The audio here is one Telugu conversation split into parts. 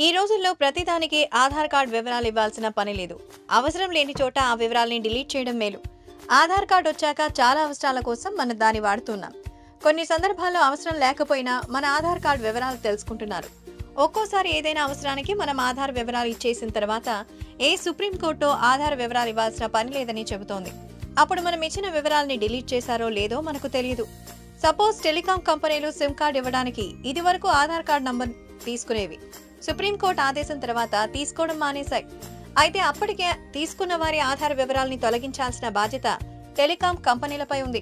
ఈ రోజుల్లో ప్రతిదానికి ఆధార్ కార్డ్ వివరాలు ఇవ్వాల్సిన పని లేదు. అవసరం లేని చోట ఆ వివరాల్ని డిలీట్ చేయడం మేలు. ఆధార్ కార్డ్ వచ్చాక చాలా అవసరాల కోసం మనం దాన్ని వాడుతున్నాం. కొన్ని సందర్భాల్లో అవసరం లేకపోయినా మన ఆధార్ కార్డ్ వివరాలు తెలుసుకుంటున్నారు. ఒక్కోసారి ఏదైనా అవసరానికి మనం ఆధార్ వివరాలు ఇచ్చేసిన తర్వాత సుప్రీంకోర్టు ఆధార్ వివరాలు ఇవ్వాల్సిన పని లేదని చెబుతోంది. అప్పుడు మనం ఇచ్చిన వివరాల్ని డిలీట్ చేశారో లేదో మనకు తెలియదు. సపోజ్ టెలికాం కంపెనీలు సిమ్ కార్డ్ ఇవ్వడానికి ఇది వరకు ఆధార్ కార్డ్ నంబర్ తీసుకునేవి. సుప్రీంకోర్టు ఆదేశం తర్వాత తీసుకోవడం మానేశాయి. అయితే అప్పటికే తీసుకున్న వారి ఆధార్ వివరాల్ని తొలగించాల్సిన బాధ్యత టెలికాం కంపెనీలపై ఉంది.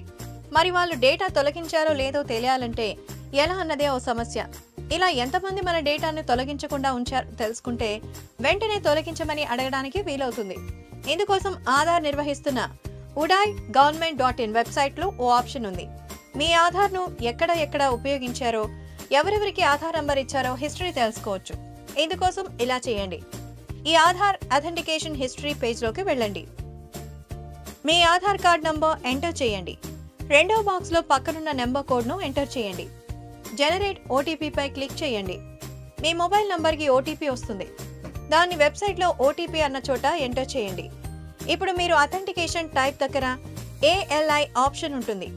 మరి వాళ్ళు డేటా తొలగించారో లేదో తెలియాలంటే ఎలా అన్నదే ఓ సమస్య. ఇలా ఎంతమంది మన డేటాను తొలగించకుండా ఉంచారు తెలుసుకుంటే వెంటనే తొలగించమని అడగడానికి వీలవుతుంది. ఇందుకోసం ఆధార్ నిర్వహిస్తున్న uday.government.in వెబ్సైట్ లో ఓ ఆప్షన్ ఉంది. మీ ఆధార్ను ఎక్కడ ఉపయోగించారో, ఎవరెవరికి ఆధార్ నంబర్ ఇచ్చారో హిస్టరీ తెలుసుకోవచ్చు. ఇందుకోసం ఇలా చేయండి. ఈ ఆధార్ అథెంటికేషన్ హిస్టరీ పేజ్లోకి వెళ్ళండి. మీ ఆధార్ కార్డ్ నంబర్ ఎంటర్ చేయండి. రెండో బాక్స్ లో పక్కనున్న నెంబర్ కోడ్ ను ఎంటర్ చేయండి. జనరేట్ ఓటీపీ పై క్లిక్ చేయండి. మీ మొబైల్ నంబర్ కి ఓటీపీ వస్తుంది. దాన్ని వెబ్సైట్ లో ఓటీపీ అన్న చోట ఎంటర్ చేయండి. ఇప్పుడు మీరు అథెంటికేషన్ టైప్ దగ్గర ALI ఆప్షన్ ఉంటుంది.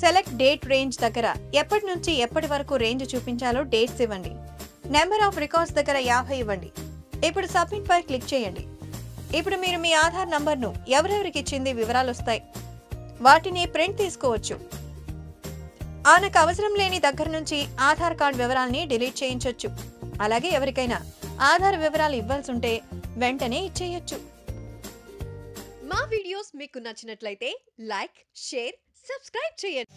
సెలెక్ట్ డేట్ రేంజ్ దగ్గర ఎప్పటి నుంచి ఎప్పటి వరకు రేంజ్ చూపించాలో డేట్స్ ఇవ్వండి. నెంబర్ ఆఫ్ రికార్డ్స్ దగ్గర 50 ఇవ్వండి. ఇప్పుడు సబ్మిట్ పై క్లిక్ చేయండి. ఇప్పుడు మీరు మీ ఆధార్ నంబర్ను ఎవరెవరికి ఇచ్చింది వివరాలు వస్తాయి. వాటిని ప్రింట్ తీసుకోవచ్చు. ఆనకు అవసరం లేని దగ్గర నుంచి ఆధార్ కార్డ్ వివరాల్ని డిలీట్ చేయించవచ్చు. అలాగే ఎవరికైనా ఆధార్ వివరాలు ఇవ్వాల్సి ఉంటే వెంటనే ఇచ్చేయొచ్చు. మా వీడియోస్ మీకు నచ్చినట్లయితే లైక్, షేర్, సబ్స్క్రైబ్ చేయండి.